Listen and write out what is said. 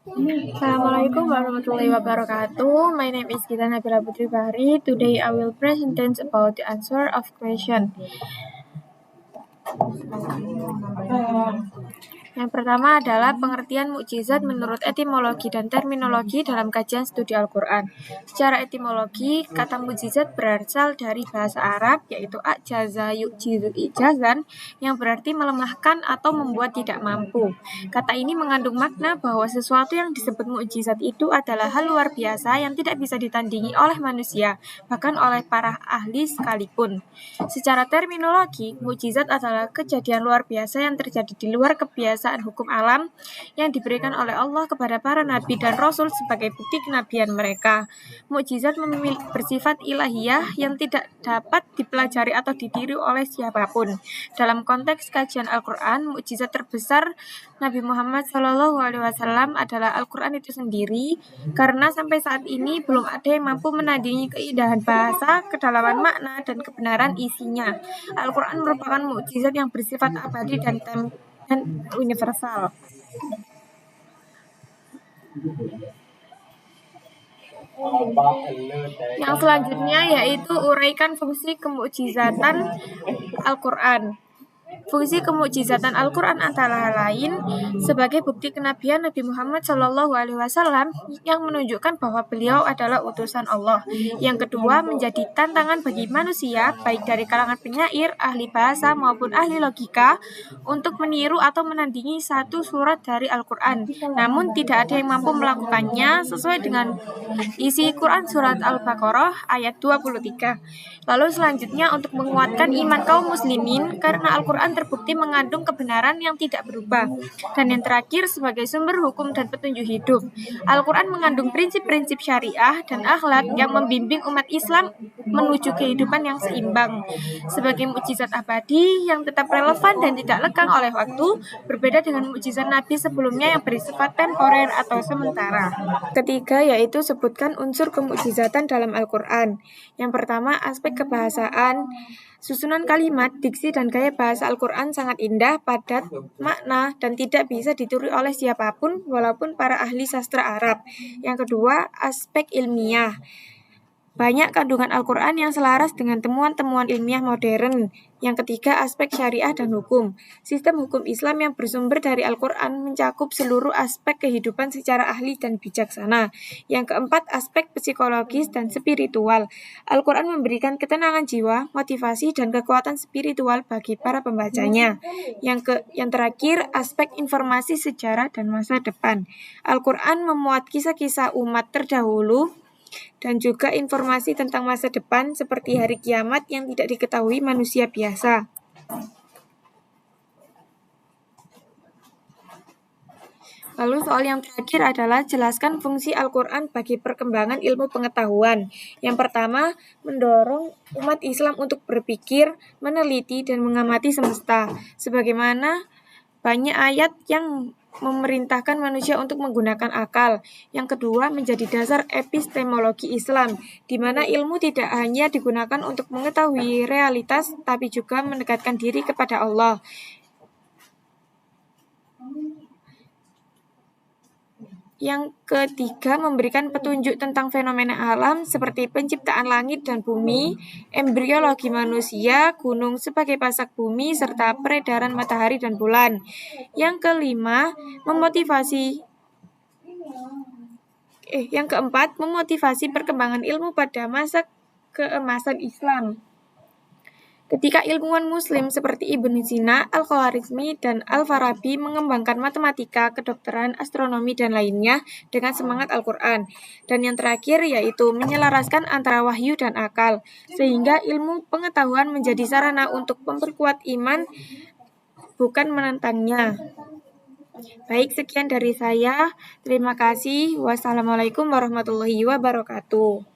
Assalamualaikum warahmatullahi wabarakatuh. My name is Gita Nabila Putri Bahri. Today I will present about the answer of question. Yang pertama adalah pengertian mukjizat menurut etimologi dan terminologi dalam kajian studi Al-Quran. Secara etimologi, kata mukjizat berasal dari bahasa Arab, yaitu ajaza yu'jizu ijazan, yang berarti melemahkan atau membuat tidak mampu. Kata ini mengandung makna bahwa sesuatu yang disebut mukjizat itu adalah hal luar biasa yang tidak bisa ditandingi oleh manusia, bahkan oleh para ahli sekalipun. Secara terminologi, mukjizat adalah kejadian luar biasa yang terjadi di luar kebiasaan hukum alam yang diberikan oleh Allah kepada para nabi dan rasul sebagai bukti kenabian mereka. Mukjizat bersifat ilahiyah yang tidak dapat dipelajari atau ditiru oleh siapapun. Dalam konteks kajian Al-Quran, mukjizat terbesar Nabi Muhammad SAW adalah Al-Quran itu sendiri, karena sampai saat ini belum ada yang mampu menandingi keindahan bahasa, kedalaman makna, dan kebenaran isinya. Al-Quran merupakan mukjizat yang bersifat abadi dan universal. Yang selanjutnya yaitu uraikan fungsi kemukjizatan Al-Quran. Fungsi kemukjizatan Al-Quran antara lain sebagai bukti kenabian Nabi Muhammad SAW yang menunjukkan bahwa beliau adalah utusan Allah. Yang kedua, menjadi tantangan bagi manusia, baik dari kalangan penyair, ahli bahasa, maupun ahli logika, untuk meniru atau menandingi satu surat dari Al-Quran. Namun, tidak ada yang mampu melakukannya sesuai dengan isi Quran Surat Al-Baqarah ayat 23. Lalu selanjutnya untuk menguatkan iman kaum muslimin karena Al-Quran terbukti mengandung kebenaran yang tidak berubah. Dan yang terakhir sebagai sumber hukum dan petunjuk hidup. Al-Quran mengandung prinsip-prinsip syariah dan akhlak yang membimbing umat Islam menuju kehidupan yang seimbang. Sebagai mukjizat abadi yang tetap relevan dan tidak lekang oleh waktu, berbeda dengan mukjizat Nabi sebelumnya yang bersifat temporer atau sementara. Ketiga yaitu sebutkan unsur kemukjizatan dalam Al-Quran. Yang pertama, aspek kebahasaan. Susunan kalimat, diksi, dan gaya bahasa Al-Quran sangat indah, padat, makna, dan tidak bisa ditiru oleh siapapun, walaupun para ahli sastra Arab. Yang kedua, aspek ilmiah. Banyak kandungan Al-Quran yang selaras dengan temuan-temuan ilmiah modern. Yang ketiga, aspek syariah dan hukum. Sistem hukum Islam yang bersumber dari Al-Quran mencakup seluruh aspek kehidupan secara ahli dan bijaksana. Yang keempat, aspek psikologis dan spiritual. Al-Quran memberikan ketenangan jiwa, motivasi, dan kekuatan spiritual bagi para pembacanya. Yang terakhir, aspek informasi sejarah dan masa depan. Al-Quran memuat kisah-kisah umat terdahulu, dan juga informasi tentang masa depan seperti hari kiamat yang tidak diketahui manusia biasa. Lalu soal yang terakhir adalah jelaskan fungsi Al-Quran bagi perkembangan ilmu pengetahuan. Yang pertama, mendorong umat Islam untuk berpikir, meneliti, dan mengamati semesta. Sebagaimana banyak ayat yang memerintahkan manusia untuk menggunakan akal. Yang kedua, menjadi dasar epistemologi Islam, di mana ilmu tidak hanya digunakan untuk mengetahui realitas, tapi juga mendekatkan diri kepada Allah. Yang ketiga, memberikan petunjuk tentang fenomena alam seperti penciptaan langit dan bumi, embriologi manusia, gunung sebagai pasak bumi, serta peredaran matahari dan bulan. Yang keempat, memotivasi perkembangan ilmu pada masa keemasan Islam. Ketika ilmuwan muslim seperti Ibnu Sina, Al-Khwarizmi, dan Al-Farabi mengembangkan matematika, kedokteran, astronomi, dan lainnya dengan semangat Al-Quran. Dan yang terakhir yaitu menyelaraskan antara wahyu dan akal, sehingga ilmu pengetahuan menjadi sarana untuk memperkuat iman, bukan menentangnya. Baik, sekian dari saya. Terima kasih. Wassalamualaikum warahmatullahi wabarakatuh.